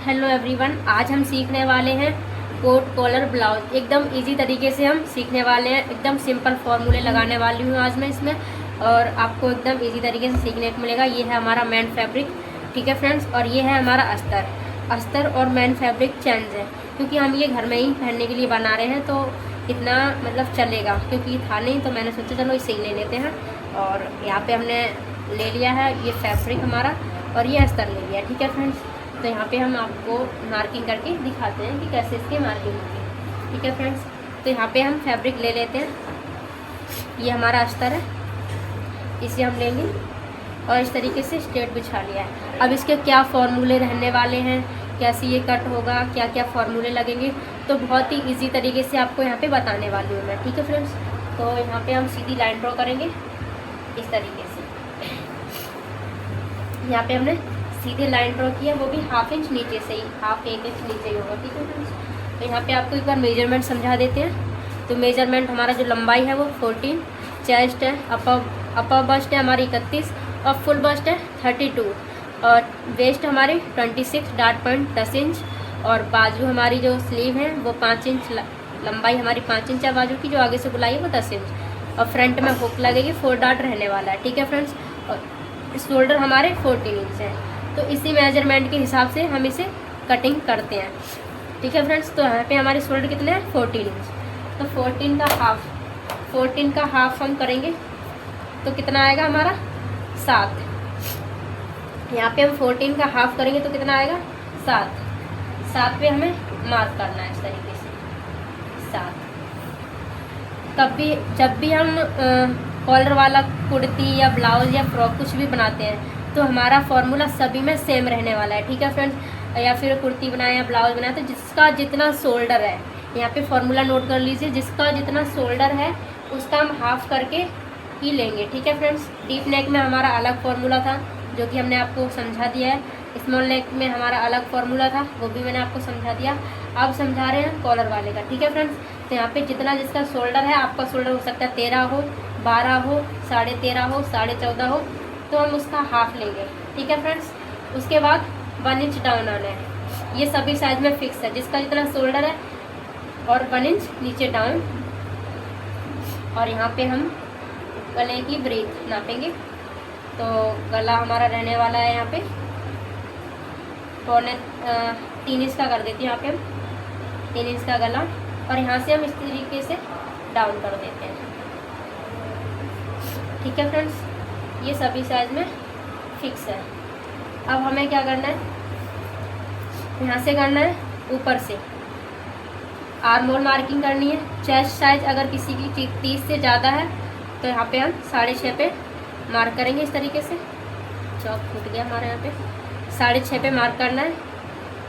Hello everyone, आज हम सीखने वाले हैं कोट कॉलर ब्लाउज। एकदम इजी तरीके से हम सीखने वाले हैं। एकदम सिंपल फॉर्मूले लगाने वाली हूँ आज मैं इसमें, और आपको एकदम इजी तरीके से सीखने को मिलेगा। ये है हमारा मेन फैब्रिक, ठीक है फ्रेंड्स, और ये है हमारा अस्तर और मेन फैब्रिक चेंज है, क्योंकि हम ये घर में ही पहनने के लिए बना रहे हैं तो इतना मतलब चलेगा, क्योंकि था नहीं तो मैंने सोचा चलो इसे ही ले लेते हैं। और यहाँ पे हमने ले लिया है ये फैब्रिक हमारा, और ये अस्तर ले लिया, ठीक है फ्रेंड्स। तो यहाँ पे हम आपको मार्किंग करके दिखाते हैं कि कैसे इसकी मार्किंग होगी, ठीक है फ्रेंड्स। तो यहाँ पे हम फैब्रिक ले लेते हैं, ये हमारा अस्तर है, इसे हम लेंगे और इस तरीके से स्ट्रेट बिछा लिया है। अब इसके क्या फॉर्मूले रहने वाले हैं, कैसे ये कट होगा, क्या क्या फॉर्मूले लगेंगे, तो बहुत ही इजी तरीके से आपको यहाँ पे बताने वाली हूँ मैं, ठीक है फ्रेंड्स। तो यहाँ पे हम सीधी लाइन ड्रॉ करेंगे इस तरीके से। यहाँ पे हमने सीधे लाइन ड्रॉ किया, वो भी हाफ इंच नीचे से ही, हाफ 1 इंच नीचे ही होगा, ठीक है फ्रेंड्स। तो यहाँ पे आपको एक बार मेजरमेंट समझा देते हैं। तो मेजरमेंट हमारा जो लंबाई है वो 14, चेस्ट है, अपर बस्ट है हमारी 31 और फुल बस्ट है 32, और वेस्ट हमारी 26 डॉट पॉइंट 10 इंच, और बाजू हमारी जो स्लीव है वो 5 इंच, लंबाई हमारी 5 इंच है बाजू की, जो आगे से गोलाई है वो 10 इंच, और फ्रंट में हुक लगेगी, 4 डॉट रहने वाला है, ठीक है फ्रेंड्स। और शोल्डर हमारे 14 इंच है। तो इसी मेजरमेंट के हिसाब से हम इसे कटिंग करते हैं, ठीक है फ्रेंड्स। तो यहाँ पे हमारे शोल्डर कितने हैं, 14 इंच। तो 14 का हाफ हम करेंगे तो कितना आएगा हमारा 7। यहाँ पे हम 14 का हाफ करेंगे तो कितना आएगा 7 पे हमें मार्क करना है इस तरीके से 7। तब भी जब भी हम कॉलर वाला कुर्ती या ब्लाउज या फ्रॉक कुछ भी बनाते हैं तो हमारा फॉर्मूला सभी में सेम रहने वाला है, ठीक है फ्रेंड्स। या फिर कुर्ती बनाए या ब्लाउज बनाए तो जिसका जितना शोल्डर है, यहाँ पे फॉर्मूला नोट कर लीजिए, जिसका जितना शोल्डर है उसका हम हाफ करके ही लेंगे, ठीक है फ्रेंड्स। डीप नेक में हमारा अलग फॉर्मूला था जो कि हमने आपको समझा दिया है। स्मॉल नेक में हमारा अलग फॉर्मूला था, वो भी मैंने आपको समझा दिया। अब समझा रहे हैं कॉलर वाले का, ठीक है फ्रेंड्स। तो यहाँ पे जितना जिसका शोल्डर है, आपका शोल्डर हो सकता है 13 हो, 12 हो, 13.5 हो, 14.5 हो, तो हम उसका हाफ लेंगे, ठीक है फ्रेंड्स। उसके बाद 1 इंच डाउन आना है। ये सभी साइज में फिक्स है, जिसका जितना शोल्डर है, और 1 इंच नीचे डाउन। और यहाँ पे हम गले की ब्रेथ नापेंगे। तो गला हमारा रहने वाला है यहाँ पे 3 इंच का कर देते हैं, यहाँ पे हम 3 इंच का गला, और यहाँ से हम इस तरीके से डाउन कर देते हैं, ठीक है फ्रेंड्स। ये सभी साइज में फिक्स है। अब हमें क्या करना है, यहाँ से करना है ऊपर से आर्म होल मार्किंग करनी है। चेस्ट साइज अगर किसी की 30 से ज़्यादा है तो यहाँ पे हम 6.5 पे मार्क करेंगे इस तरीके से। चौक फूट गया हमारे यहाँ पे, 6.5 पे मार्क करना है,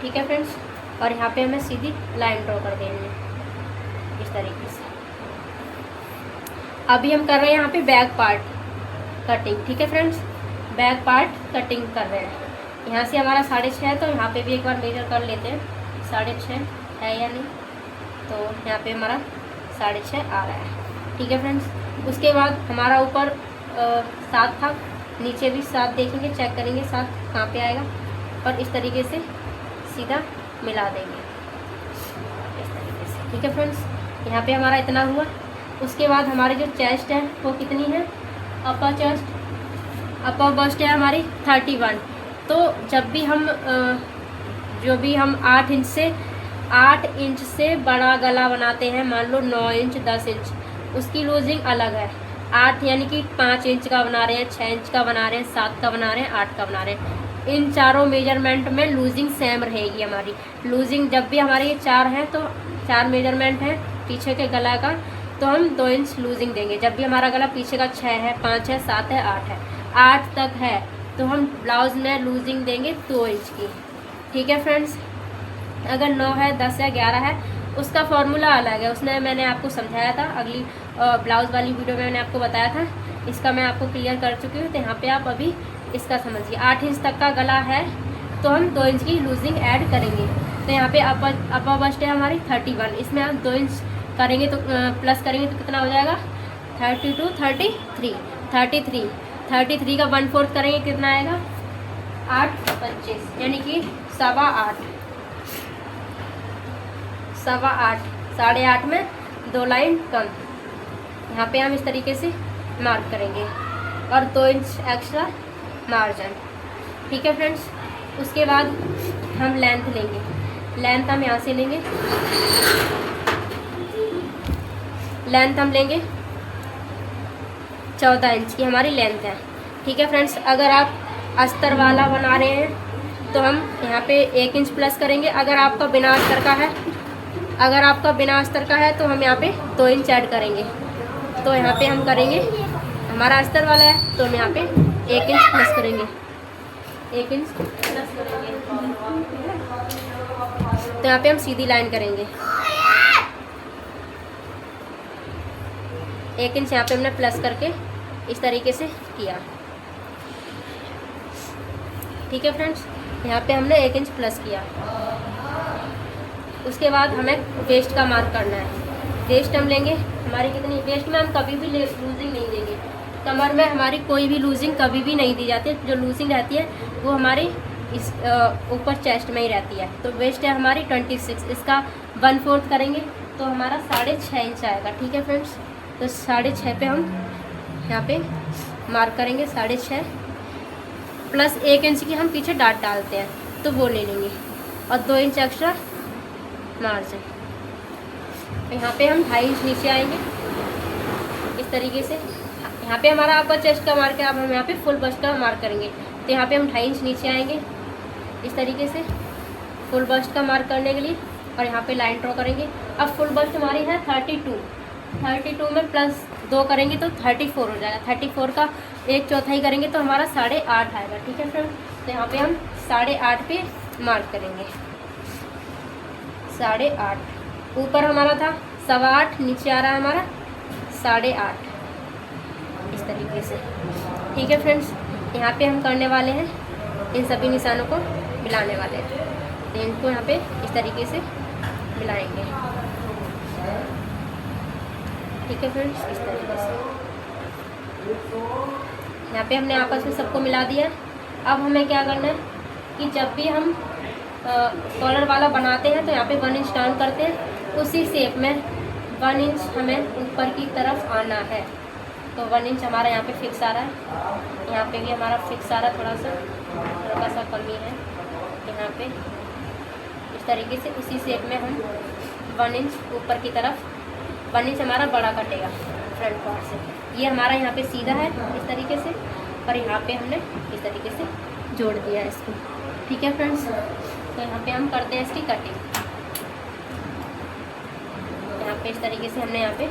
ठीक है फ्रेंड्स। और यहाँ पे हमें सीधी लाइन ड्रॉ कर देनी है इस तरीके से। अभी हम कर रहे हैं यहाँ पे बैक पार्ट कटिंग, ठीक है फ्रेंड्स। बैक पार्ट कटिंग कर रहे हैं। यहाँ से हमारा 6.5 है, तो यहाँ पे भी एक बार मेजर कर लेते हैं 6.5 है या नहीं। तो यहाँ पे हमारा 6.5 आ रहा है, ठीक है फ्रेंड्स। उसके बाद हमारा ऊपर 7 था, नीचे भी 7 देखेंगे, चेक करेंगे 7 कहाँ पे आएगा, और इस तरीके से सीधा मिला देंगे इस तरीके से, ठीक है फ्रेंड्स। यहाँ पे हमारा इतना हुआ। उसके बाद हमारी जो चेस्ट है वो कितनी है, अपर बस्ट है हमारी 31। तो जब भी हम जो भी हम 8 इंच से बड़ा गला बनाते हैं, मान लो 9 इंच 10 इंच, उसकी लूजिंग अलग है। 8 यानी कि 5 इंच का बना रहे हैं, 6 इंच का बना रहे हैं, 7 का बना रहे हैं, 8 का बना रहे हैं, इन चारों मेजरमेंट में लूजिंग सेम रहेगी हमारी। लूजिंग जब भी हमारे ये 4 हैं तो 4 मेजरमेंट है पीछे के गला का, तो हम 2 इंच लूजिंग देंगे। जब भी हमारा गला पीछे का 6 है, 5 है, 7 है, 8 है, 8 तक है, तो हम ब्लाउज में लूजिंग देंगे 2 इंच की, ठीक है फ्रेंड्स। अगर 9 है, 10 है, 11 है, उसका फॉर्मूला अलग है, उसने मैंने आपको समझाया था अगली ब्लाउज वाली वीडियो में मैंने आपको बताया था। इसका मैं आपको क्लियर कर चुकी हूँ। तो यहाँ पे आप अभी इसका समझिए। 8 इंच तक का गला है तो हम 2 इंच की लूजिंग ऐड करेंगे। तो यहाँ पे अपर बस्ट है हमारी 31, इसमें हम 2 इंच करेंगे तो प्लस करेंगे तो कितना हो जाएगा 32, 33 का 1/4 करेंगे कितना आएगा 8 25, यानी कि 8.25, 8.25, 8.5 में 2 लाइन कम। यहाँ पे हम इस तरीके से मार्क करेंगे और 2 इंच एक्स्ट्रा मार्जिन। ठीक है फ्रेंड्स, उसके बाद हम लेंथ लेंगे। लेंथ हम यहाँ से लेंगे, लेंथ हम लेंगे 14 इंच की हमारी लेंथ है। ठीक है फ्रेंड्स, अगर आप अस्तर वाला बना रहे हैं तो हम यहाँ पे 1 इंच प्लस करेंगे। अगर आपका बिना अस्तर का है, अगर आपका बिना अस्तर का है तो हम यहाँ पे 2 इंच ऐड करेंगे। तो यहाँ पे हम करेंगे, हमारा अस्तर वाला है तो हम यहाँ पे 1 इंच प्लस करेंगे, 1 इंच प्लस करेंगे। तो यहाँ पे हम सीधी लाइन करेंगे, 1 इंच यहाँ पे हमने प्लस करके इस तरीके से किया। ठीक है फ्रेंड्स, यहाँ पे हमने 1 इंच प्लस किया। उसके बाद हमें वेस्ट का मार्क करना है। वेस्ट हम लेंगे, हमारी कितनी वेस्ट में हम कभी भी लूजिंग नहीं देंगे। कमर में हमारी कोई भी लूजिंग कभी भी नहीं दी जाती है। जो लूजिंग रहती है वो हमारी इस ऊपर चेस्ट में ही रहती है। तो वेस्ट है हमारी 26, इसका 1/4 करेंगे तो हमारा 6.5 इंच आएगा। ठीक है फ्रेंड्स, तो 6.5 पे हम यहाँ पे मार्क करेंगे, 6.5 प्लस 1 इंच की हम पीछे डाट डालते हैं तो वो ले लेंगे और 2 इंच एक्स्ट्रा मार्जिन। यहाँ पे हम 2.5 इंच नीचे आएंगे इस तरीके से। यहाँ पे हमारा आपका चेस्ट का मार्क है, अब हम यहाँ पे फुल बस्ट का मार्क करेंगे। तो यहाँ पे हम 2.5 इंच नीचे आएंगे इस तरीके से फुल बस्ट का मार्क करने के लिए और यहाँ पे लाइन ड्रॉ करेंगे। अब फुल बस्ट हमारी है 32 में प्लस 2 करेंगे तो 34 हो जाएगा। 34 का 1/4 करेंगे तो हमारा 8.5 आएगा। ठीक है फ्रेंड, तो यहाँ पे हम 8.5 पे मार्क करेंगे। 8.5 ऊपर हमारा था 8.25, नीचे आ रहा है हमारा 8.5 इस तरीके से। ठीक है फ्रेंड्स, यहाँ पे हम करने वाले हैं, इन सभी निशानों को मिलाने वाले हैं। तो इनको यहाँ पे इस तरीके से मिलाएंगे। ठीक है फ्रेंड्स, इस तरीके से यहाँ पे हमने आपस में सबको मिला दिया है। अब हमें क्या करना है कि जब भी हम कॉलर वाला बनाते हैं तो यहाँ पे 1 इंच डाउन करते हैं, उसी शेप में 1 इंच हमें ऊपर की तरफ आना है। तो 1 इंच हमारा यहाँ पे फिक्स आ रहा है, यहाँ पे भी हमारा फिक्स आ रहा है, थोड़ा सा कमी है यहाँ पे। इस तरीके से उसी शेप में हम 1 इंच ऊपर की तरफ, 1 इंच हमारा बड़ा कटेगा फ्रंट पार्ट से। ये हमारा यहाँ पे सीधा है इस तरीके से और यहाँ पे हमने इस तरीके से जोड़ दिया है इसको। ठीक है फ्रेंड्स, तो यहाँ पे हम करते हैं इसकी कटिंग। यहाँ पे इस तरीके से हमने यहाँ पे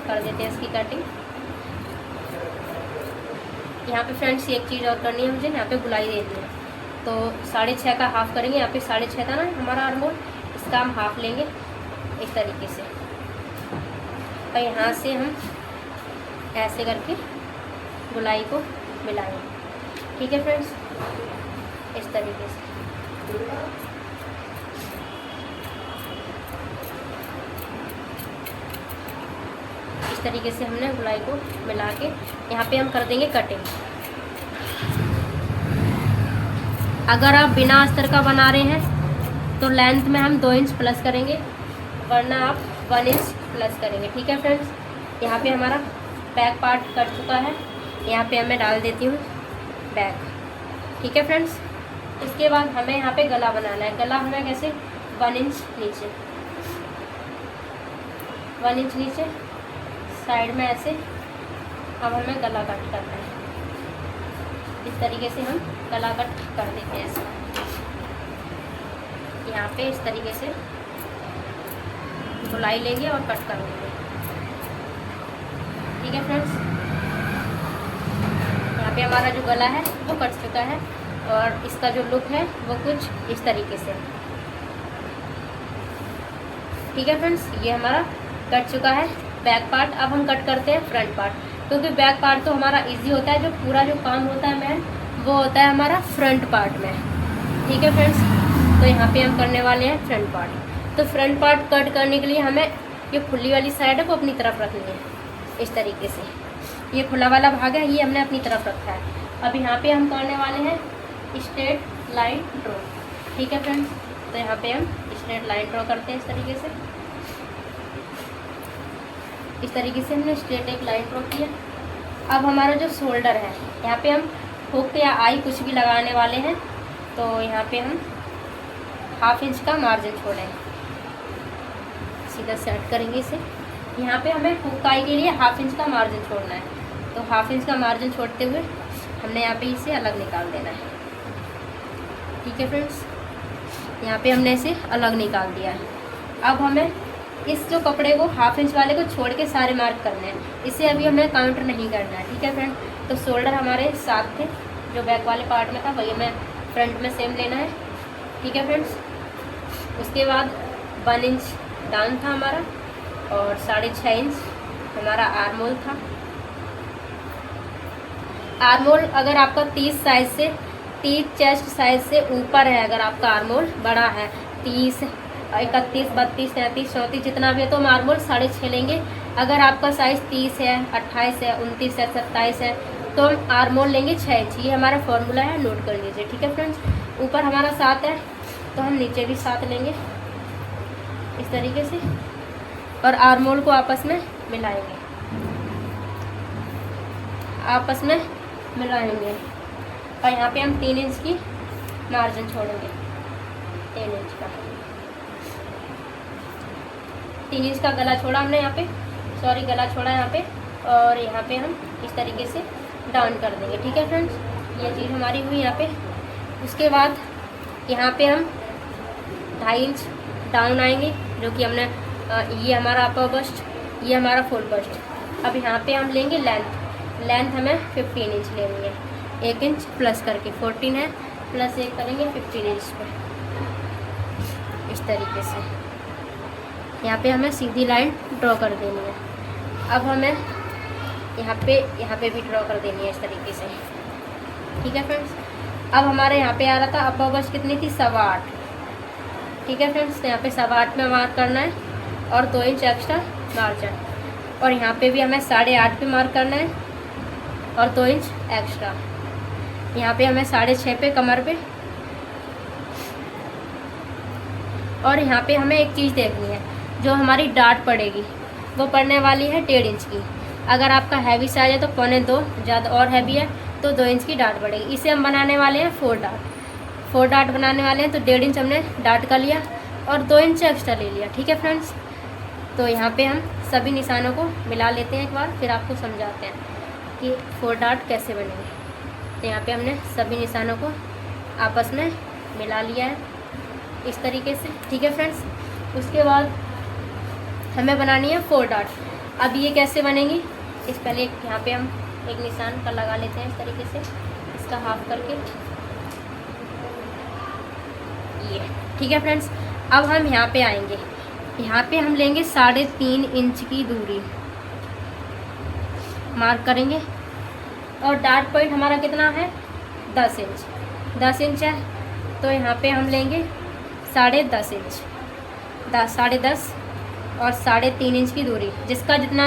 कर देते हैं इसकी कटिंग। यहाँ पे फ्रेंड्स एक चीज़ और करनी है मुझे, यहाँ पे गुलाई देनी है। तो 6.5 का हाफ करेंगे। यहाँ पे 6.5 था ना हमारा आर्महोल, इसका हम हाफ लेंगे इस तरीके से और यहाँ से हम ऐसे करके गुलाई को मिलाएंगे। ठीक है फ्रेंड्स, इस तरीके से। इस तरीके से हमने गुलाई को मिला के यहाँ पे हम कर देंगे कटिंग। अगर आप बिना अस्तर का बना रहे हैं तो लेंथ में हम 2 इंच प्लस करेंगे, वरना आप 1 इंच प्लस करेंगे। ठीक है फ्रेंड्स, यहाँ पे हमारा बैक पार्ट कट चुका है। यहाँ पे मैं डाल देती हूँ बैक। ठीक है फ्रेंड्स, इसके बाद हमें यहाँ पे गला बनाना है। गला हमें कैसे, 1 इंच नीचे, 1 इंच नीचे साइड में ऐसे। अब हमें गला कट करना है, इस तरीके से हम गला कट कर देते हैं ऐसे। यहाँ पे इस तरीके से गुलाई लेंगे और कट कर देंगे। ठीक है फ्रेंड्स, यहाँ पे हमारा जो गला है वो कट चुका है और इसका जो लुक है वो कुछ इस तरीके से। ठीक है फ्रेंड्स, ये हमारा कट चुका है बैक पार्ट। अब हम कट करते हैं फ्रंट पार्ट, क्योंकि बैक पार्ट तो हमारा इजी होता है, जो पूरा जो काम होता है मैन वो होता है हमारा फ्रंट पार्ट में। ठीक है फ्रेंड्स, तो यहाँ पे हम करने वाले हैं फ्रंट पार्ट। तो फ्रंट पार्ट कट करने के लिए हमें ये खुली वाली साइड है वो अपनी तरफ रखनी है इस तरीके से। ये खुला वाला भाग है ये हमने अपनी तरफ रखा है। अब यहाँ पे हम करने वाले हैं स्ट्रेट लाइन ड्रॉ। ठीक है फ्रेंड्स, तो यहाँ पे हम स्ट्रेट लाइन ड्रॉ करते हैं इस तरीके से। इस तरीके से हमने स्ट्रेट एक लाइन ड्रॉ किया। अब हमारा जो शोल्डर है, यहाँ पे हम हुक या आई कुछ भी लगाने वाले हैं, तो यहाँ पे हम 1/2 इंच का मार्जिन छोड़ेंगे। सीधा सेट करेंगे इसे। यहाँ पे हमें हुक आई के लिए 1/2 इंच का मार्जिन छोड़ना है, तो 1/2 इंच का मार्जिन छोड़ते हुए हमने यहाँ पे इसे अलग निकाल देना है। ठीक है फ्रेंड्स, यहाँ पे हमने इसे अलग निकाल दिया है। अब हमें इस जो कपड़े को 1/2 इंच वाले को छोड़ के सारे मार्क करने हैं। इसे अभी हमें काउंट नहीं करना है। ठीक है फ्रेंड, तो शोल्डर हमारे 7 थे जो बैक वाले पार्ट में था, वही हमें फ्रंट में सेम लेना है। ठीक है फ्रेंड्स, उसके बाद 1 इंच डाउन था हमारा और 6.5 इंच हमारा आर्म होल था। आर्म होल अगर आपका 30 साइज से 30 चेस्ट साइज से ऊपर है, अगर आपका आर्म होल बड़ा है 30, 31, 32, 33, 34 जितना भी है, तो हम आर्म होल 6.5 लेंगे। अगर आपका साइज़ 30 है, 28 है, 29 है, 27 है, तो हम आर्म होल लेंगे 6 इंच। ये हमारा फॉर्मूला है, नोट कर लीजिए। ठीक है फ्रेंड्स, ऊपर हमारा 7 है तो हम नीचे भी 7 लेंगे इस तरीके से, और आर्म होल को आपस में मिलाएंगे, आपस में मिलाएंगे। और यहाँ पे हम 3 इंच की मार्जिन छोड़ेंगे, 3 इंच का। 3 इंच का गला छोड़ा हमने यहाँ पे, सॉरी गला छोड़ा यहाँ पे, और यहाँ पे हम इस तरीके से डाउन कर देंगे। ठीक है फ्रेंड्स, ये चीज़ हमारी हुई यहाँ पे। उसके बाद यहाँ पे हम 2.5 इंच डाउन आएंगे, जो कि हमने ये हमारा अपर बस्ट, ये हमारा फुल बस्ट। अब यहाँ पे हम लेंगे लेंथ हमें 15 इंच लेंगे, 1 इंच प्लस करके 14 है, प्लस 1 करेंगे 15 इंच पे इस तरीके से। यहाँ पे हमें सीधी लाइन ड्रॉ कर देनी है। अब हमें यहाँ पे भी ड्रॉ कर देनी है इस तरीके से। ठीक है फ्रेंड्स, अब हमारे यहाँ पे आ रहा था अपर बस्ट कितनी थी, 8.25। ठीक है फ्रेंड्स, तो यहाँ पे 8.25 में मार्क करना है और 2 इंच एक्स्ट्रा मार्जिन, और यहाँ पे भी हमें 8.5 पे मार्क करना है और 2 इंच एक्स्ट्रा। यहाँ पे हमें 6.5 पे कमर पे, और यहाँ पे हमें एक चीज़ देखनी है, जो हमारी डाट पड़ेगी वो पड़ने वाली है 1.5 इंच की। अगर आपका हैवी साइज है तो 1.25, ज़्यादा और हैवी है तो 2 इंच की डाट पड़ेगी। इसे हम बनाने वाले हैं 4 डाट बनाने वाले हैं, तो 1.5 इंच हमने डाट का लिया और 2 इंच एक्स्ट्रा ले लिया। ठीक है फ्रेंड्स, तो यहाँ पे हम सभी निशानों को मिला लेते हैं एक बार, फिर आपको समझाते हैं कि 4 डाट कैसे बनेंगे। तो यहाँ पे हमने सभी निशानों को आपस में मिला लिया है इस तरीके से। ठीक है फ्रेंड्स, उसके बाद हमें बनानी है 4 डाट। अब ये कैसे बनेंगी, इस पहले यहाँ पे हम एक निशान का लगा लेते हैं इस तरीके से, इसका हाफ करके ये। ठीक है फ्रेंड्स, अब हम यहाँ पे आएंगे, यहाँ पे हम लेंगे 3.5 इंच की दूरी मार्क करेंगे, और डाट पॉइंट हमारा कितना है, 10 इंच। 10 इंच है तो यहाँ पे हम लेंगे 10.5 इंच, 10.5 और 3.5 इंच की दूरी, जिसका जितना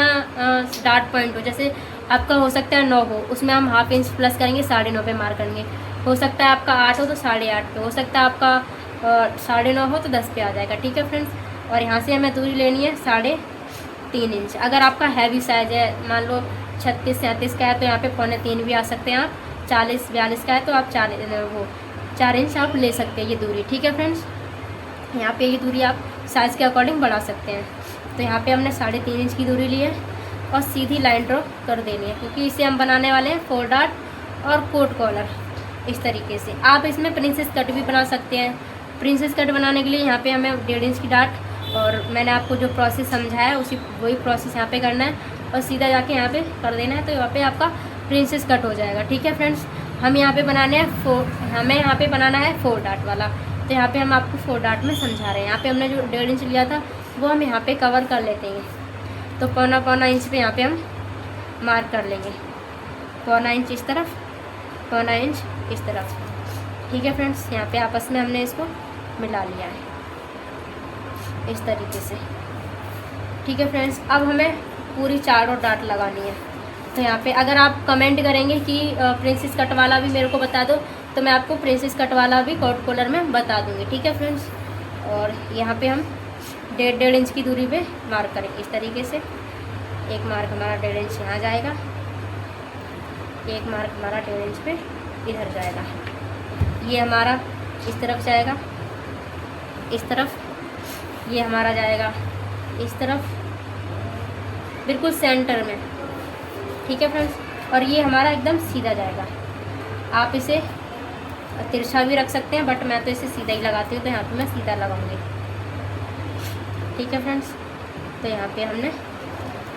डाट पॉइंट हो, जैसे आपका हो सकता है 9 हो, उसमें हम 1/2 इंच प्लस करेंगे, 9.5 पे मार्क करेंगे। हो सकता है आपका 8 हो तो 8.5 पे, हो सकता है आपका 9.5 हो तो 10 पे आ जाएगा। ठीक है फ्रेंड्स, और यहाँ से हमें दूरी लेनी है 3.5 इंच। अगर आपका हैवी साइज है, मान लो 36-37 का है, तो यहाँ पे 3.25 भी आ सकते हैं आप। 40-42 का है तो आप 4 इंच आप ले सकते हैं ये दूरी। ठीक है फ्रेंड्स, यहाँ पे ये दूरी आप साइज़ के अकॉर्डिंग बढ़ा सकते हैं। तो यहाँ पे हमने 3.5 इंच की दूरी ली है और सीधी लाइन ड्रॉ कर देनी है, क्योंकि इसे हम बनाने वाले हैं 4 डाट और कोट कॉलर इस तरीके से। आप इसमें प्रिंसेस कट भी बना सकते हैं। प्रिंसेस कट बनाने के लिए यहाँ पे हमें 1.5 इंच की डाट, और मैंने आपको जो प्रोसेस समझाया है वही प्रोसेस यहाँ पे करना है, और सीधा जाके यहाँ पे कर देना है, तो यहाँ पे आपका प्रिंसेस कट हो जाएगा। ठीक है फ्रेंड्स, हम यहाँ पे बनाने हैं हमें यहाँ पे बनाना है 4 डाट वाला, तो यहाँ पे हम आपको 4 डाट में समझा रहे हैं। यहाँ पे हमने जो 1.5 इंच लिया था वो हम यहाँ पे कवर कर लेते हैं, तो 1.25 इंच पे यहाँ पे हम मार्क कर लेंगे, 1.25 इंच इस तरफ, 1.25 इंच इस तरफ। ठीक है फ्रेंड्स, यहाँ पे आपस में हमने इसको मिला लिया है इस तरीके से। ठीक है फ्रेंड्स, अब हमें पूरी 4 डाट लगानी है। तो यहाँ पे अगर आप कमेंट करेंगे कि प्रिंसेस कट वाला भी मेरे को बता दो, तो मैं आपको प्रिंसेस कट वाला भी कोट कॉलर में बता दूँगी। ठीक है फ्रेंड्स, और यहाँ पे हम 1.5 इंच की दूरी पे मार्क करेंगे इस तरीके से। एक मार्क हमारा 1.5 इंच यहाँ जाएगा, एक मार्क हमारा 1.5 इंच पे इधर जाएगा। ये हमारा इस तरफ जाएगा, इस तरफ ये हमारा जाएगा इस तरफ, बिल्कुल सेंटर में। ठीक है फ्रेंड्स, और ये हमारा एकदम सीधा जाएगा। आप इसे तिरछा भी रख सकते हैं, बट मैं तो इसे सीधा ही लगाती हूँ, तो यहाँ पे मैं सीधा लगाऊंगी। ठीक है फ्रेंड्स, तो यहाँ पे हमने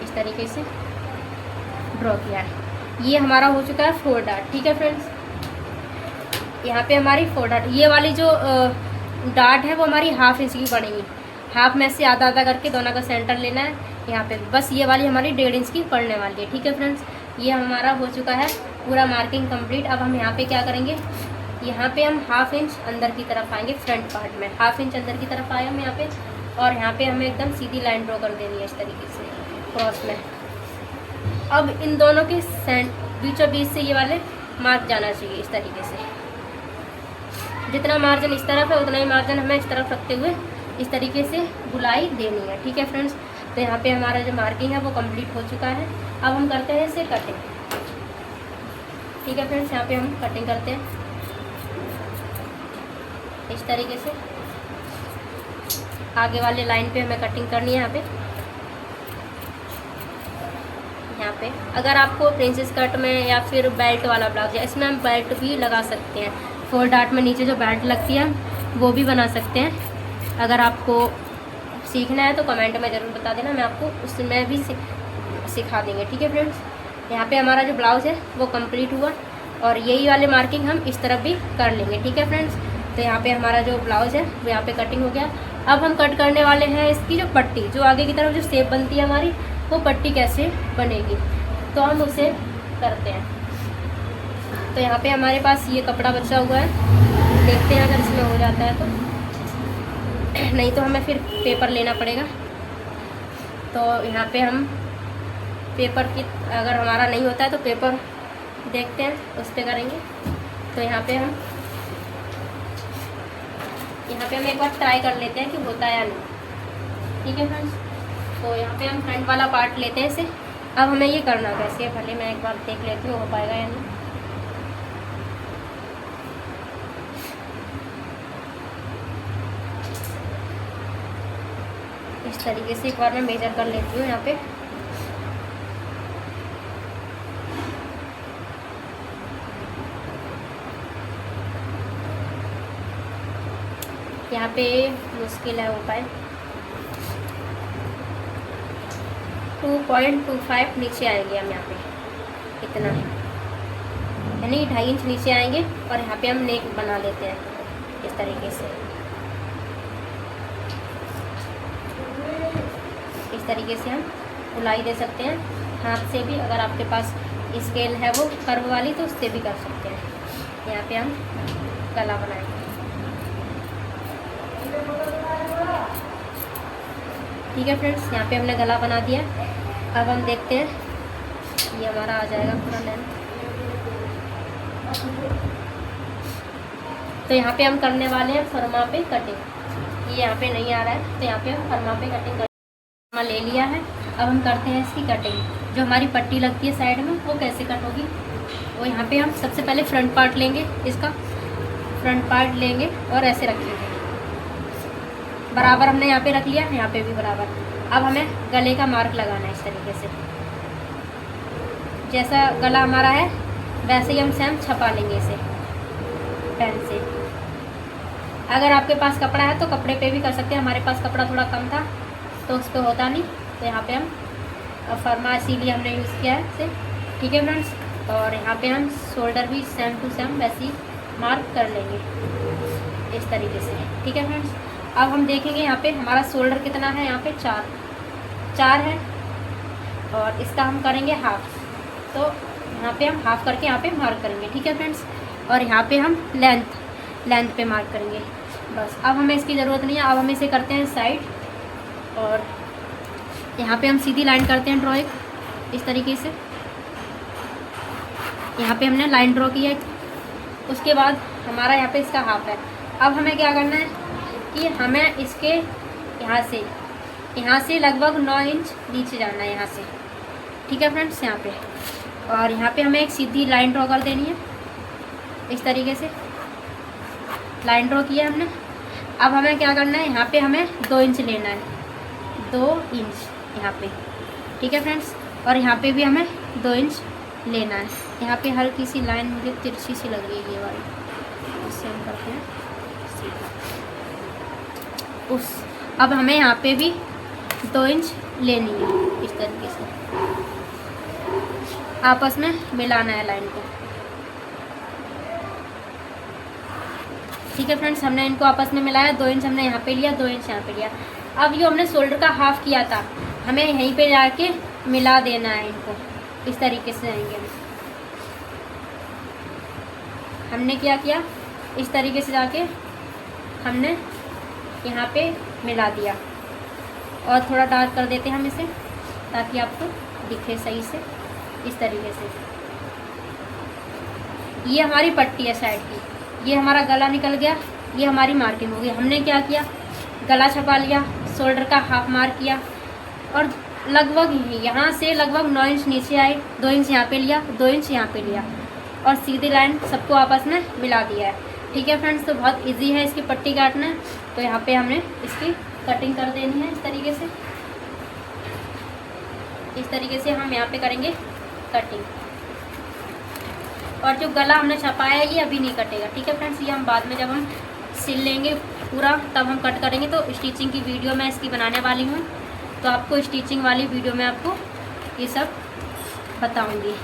इस तरीके से ड्रॉ किया है। ये हमारा हो चुका है 4 डार्ट। ठीक है फ्रेंड्स, यहाँ पे हमारी 4 डार्ट, ये वाली जो डार्ट है वो हमारी 1/2 इंच की पड़ेगी। हाफ में से आधा आधा करके दोनों का सेंटर लेना है। यहाँ पे बस ये वाली हमारी 1.5 इंच की पड़ने वाली है। ठीक है फ्रेंड्स, ये हमारा हो चुका है पूरा मार्किंग कंप्लीट। अब हम यहाँ पे क्या करेंगे, यहाँ पे हम 1/2 इंच अंदर की तरफ आएंगे फ्रंट पार्ट में। 1/2 इंच अंदर की तरफ आए हम यहाँ पे, और यहाँ पे हमें एकदम सीधी लाइन ड्रॉ कर देनी है इस तरीके से क्रॉस में। अब इन दोनों के बीचों बीच से ये वाले मार्क जाना चाहिए इस तरीके से। जितना मार्जिन इस तरफ है उतना ही मार्जिन हमें इस तरफ रखते हुए इस तरीके से बुलाई देनी है। ठीक है फ्रेंड्स, तो यहाँ पे हमारा जो मार्किंग है वो कंप्लीट हो चुका है। अब हम करते हैं इसे कटिंग। ठीक है फ्रेंड्स, यहाँ पे हम कटिंग करते हैं इस तरीके से। आगे वाले लाइन पे हमें कटिंग करनी है। यहाँ पे अगर आपको प्रिंसेस कट में या फिर बेल्ट वाला ब्लाउज है, इसमें हम बेल्ट भी लगा सकते हैं। 4 डार्ट में नीचे जो बेल्ट लगती है वो भी बना सकते हैं। अगर आपको सीखना है तो कमेंट में ज़रूर बता देना, मैं आपको उसमें भी सिखा देंगे। ठीक है फ्रेंड्स, यहाँ पे हमारा जो ब्लाउज़ है वो कंप्लीट हुआ, और यही वाले मार्किंग हम इस तरफ भी कर लेंगे। ठीक है फ्रेंड्स, तो यहाँ पे हमारा जो ब्लाउज़ है वो यहाँ पे कटिंग हो गया। अब हम कट करने वाले हैं इसकी जो पट्टी, जो आगे की तरफ जो शेप बनती है हमारी, वो पट्टी कैसे बनेगी, तो हम उसे करते हैं। तो यहाँ पे हमारे पास ये कपड़ा बचा हुआ है, देखते हैं अगर इसमें हो जाता है तो, नहीं तो हमें फिर पेपर लेना पड़ेगा। तो यहाँ पे हम पेपर की, अगर हमारा नहीं होता है तो पेपर देखते हैं उस पर करेंगे। तो यहाँ पे हम एक बार ट्राई कर लेते हैं कि होता है या नहीं। ठीक है फ्रेंड्स, तो यहाँ पे हम फ्रंट वाला पार्ट लेते हैं इसे। अब हमें ये करना कैसे है, भले मैं एक बार देख लेती हूँ हो पाएगा या नहीं। इस तरीके से एक बार मैं मेजर कर लेती हूँ यहाँ पे। यहाँ पे मुश्किल है हो पाए। 2.25 नीचे आएंगे हम यहाँ पे, इतना यानी 2.5 इंच नीचे आएंगे। और यहाँ पे हम नेक बना लेते हैं इस तरीके से। इस तरीके से हम बुलाई दे सकते हैं हाथ से भी, अगर आपके पास स्केल है वो कर्व वाली तो उससे भी कर सकते हैं। यहाँ पे हम गला बनाएंगे। ठीक है फ्रेंड्स, यहाँ पे हमने गला बना दिया। अब हम देखते हैं, ये हमारा आ जाएगा पूरा लेंथ। तो यहाँ पे हम करने वाले हैं फरमा पे कटिंग। ये यहाँ पे नहीं आ रहा है, तो यहाँ पे हम फरमा पे कटिंग ले लिया है। अब हम करते हैं इसकी कटिंग। जो हमारी पट्टी लगती है साइड में वो कैसे कट होगी, वो यहाँ पे हम सबसे पहले फ्रंट पार्ट लेंगे, इसका फ्रंट पार्ट लेंगे और ऐसे रखेंगे। बराबर हमने यहाँ पे रख लिया, यहाँ पे भी बराबर। अब हमें गले का मार्क लगाना है इस तरीके से। जैसा गला हमारा है वैसे ही हम सेम छपा लेंगे इसे पेन से। अगर आपके पास कपड़ा है तो कपड़े पे भी कर सकते हैं। हमारे पास कपड़ा थोड़ा कम था तो उस पर होता नहीं, तो यहाँ पे हम फरमा इसीलिए हमने यूज़ किया है इसे। ठीक है फ्रेंड्स, और यहाँ पे हम शोल्डर भी सेम टू सेम वैसे ही मार्क कर लेंगे इस तरीके से। ठीक है फ्रेंड्स, अब हम देखेंगे यहाँ पे हमारा शोल्डर कितना है। यहाँ पे 4 है, और इसका हम करेंगे हाफ। तो यहाँ पे हम हाफ करके यहाँ पे मार्क करेंगे। ठीक है फ्रेंड्स, और यहाँ पे हम लेंथ पे मार्क करेंगे बस। अब हमें इसकी ज़रूरत नहीं है। अब हम इसे करते हैं साइड, और यहाँ पे हम सीधी लाइन करते हैं ड्रॉ एक इस तरीके से। यहाँ पे हमने लाइन ड्रॉ की है। उसके बाद हमारा यहाँ पे इसका हाफ है। अब हमें क्या करना है, कि हमें इसके यहाँ से लगभग 9 इंच नीचे जाना है यहाँ से, ठीक है फ्रेंड्स। यहाँ पे और यहाँ पे हमें एक सीधी लाइन ड्रॉ कर देनी है, इस तरीके से लाइन ड्रॉ किया हमने। अब हमें क्या करना है, यहाँ पे हमें 2 इंच लेना है, 2 इंच यहाँ पे, ठीक है फ्रेंड्स। और यहाँ पे भी हमें 2 इंच लेना है। यहाँ पे हल्की सी लाइन मुझे तिरछी सी लग रही है ये वाली, इससे हम करते हैं सीधा उस। अब हमें यहाँ पे भी 2 इंच लेनी है, इस तरीके से आपस में मिलाना है लाइन को, ठीक है फ्रेंड्स। हमने इनको आपस में मिलाया, 2 इंच हमने यहाँ पे लिया, 2 इंच यहाँ पे लिया। अब जो हमने शोल्डर का हाफ किया था, हमें यहीं पे जाके मिला देना है इनको, इस तरीके से आएंगे। हमने क्या किया, इस तरीके से जाके हमने यहाँ पे मिला दिया। और थोड़ा डार्क कर देते हैं हम इसे, ताकि आपको दिखे सही से, इस तरीके से। ये हमारी पट्टी है साइड की, ये हमारा गला निकल गया, ये हमारी मार्किंग हो गई। हमने क्या किया, गला छपा लिया, शोल्डर का हाफ मार्क किया और लगभग यहाँ से लगभग 9 इंच नीचे आए, 2 इंच यहाँ पे लिया, 2 इंच यहाँ पे लिया और सीधी लाइन सबको आपस में मिला दिया है, ठीक है फ्रेंड्स। तो बहुत इजी है इसकी पट्टी काटना। तो यहाँ पे हमने इसकी कटिंग कर देनी है, इस तरीके से। इस तरीके से हम यहाँ पे करेंगे कटिंग। और जो गला हमने छपाया है ये अभी नहीं कटेगा, ठीक है फ्रेंड्स। ये हम बाद में जब हम सिल लेंगे पूरा तब हम कट करेंगे। तो स्टिचिंग की वीडियो मैं इसकी बनाने वाली हूँ, तो आपको स्टिचिंग वाली वीडियो में आपको ये सब बताऊँगी।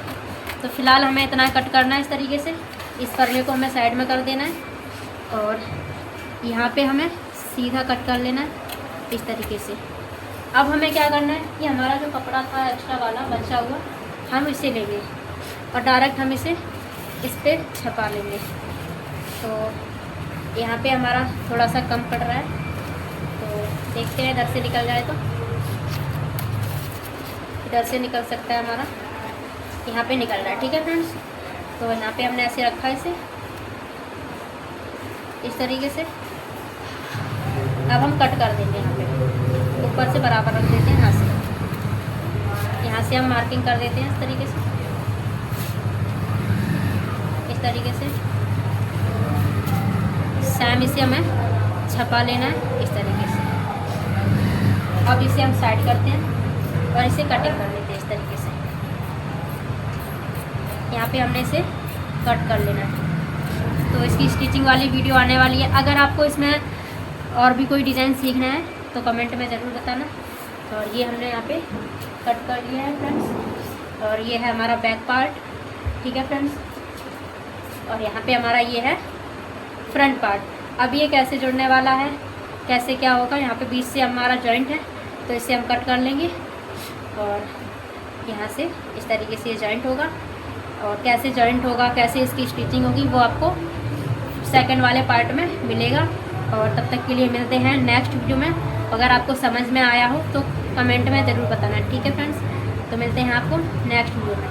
तो फ़िलहाल हमें इतना कट करना है, इस तरीके से। इस पल्ले को हमें साइड में कर देना है और यहाँ पे हमें सीधा कट कर लेना है, इस तरीके से। अब हमें क्या करना है कि हमारा जो कपड़ा था एक्स्ट्रा वाला बचा हुआ, हम इसे लेंगे और डायरेक्ट हम इसे इस पर छपा लेंगे। तो यहाँ पे हमारा थोड़ा सा कम पड़ रहा है, तो देखते हैं इधर से निकल जाए तो। इधर से निकल सकता है हमारा, यहाँ पे निकल रहा है, ठीक है फ्रेंड्स। तो यहाँ पे हमने ऐसे रखा है इसे, इस तरीके से। अब हम कट कर देंगे, यहाँ पे ऊपर से बराबर रख देते हैं, यहाँ से हम मार्किंग कर देते हैं, इस तरीके से, इस तरीके से। सेम इसे हमें छपा लेना है, इस तरीके से। अब इसे हम साइड करते हैं और इसे कटिंग कर लेते हैं, इस तरीके से। यहाँ पे हमने इसे कट कर लेना है। तो इसकी स्टिचिंग वाली वीडियो आने वाली है। अगर आपको इसमें और भी कोई डिज़ाइन सीखना है तो कमेंट में ज़रूर बताना। और ये हमने यहाँ पे कट कर लिया है फ्रेंड्स। और ये है हमारा बैक पार्ट, ठीक है फ्रेंड्स। और यहाँ पे हमारा ये है फ्रंट पार्ट। अब ये कैसे जुड़ने वाला है, कैसे क्या होगा, यहाँ पे बीच से हमारा जॉइंट है, तो इसे हम कट कर लेंगे और यहाँ से इस तरीके से ये जॉइंट होगा। और कैसे जॉइंट होगा, कैसे इसकी स्टिचिंग होगी, वो आपको सेकंड वाले पार्ट में मिलेगा। और तब तक के लिए मिलते हैं नेक्स्ट वीडियो में। अगर आपको समझ में आया हो तो कमेंट में ज़रूर बताना, ठीक है फ्रेंड्स। तो मिलते हैं आपको नेक्स्ट वीडियो में।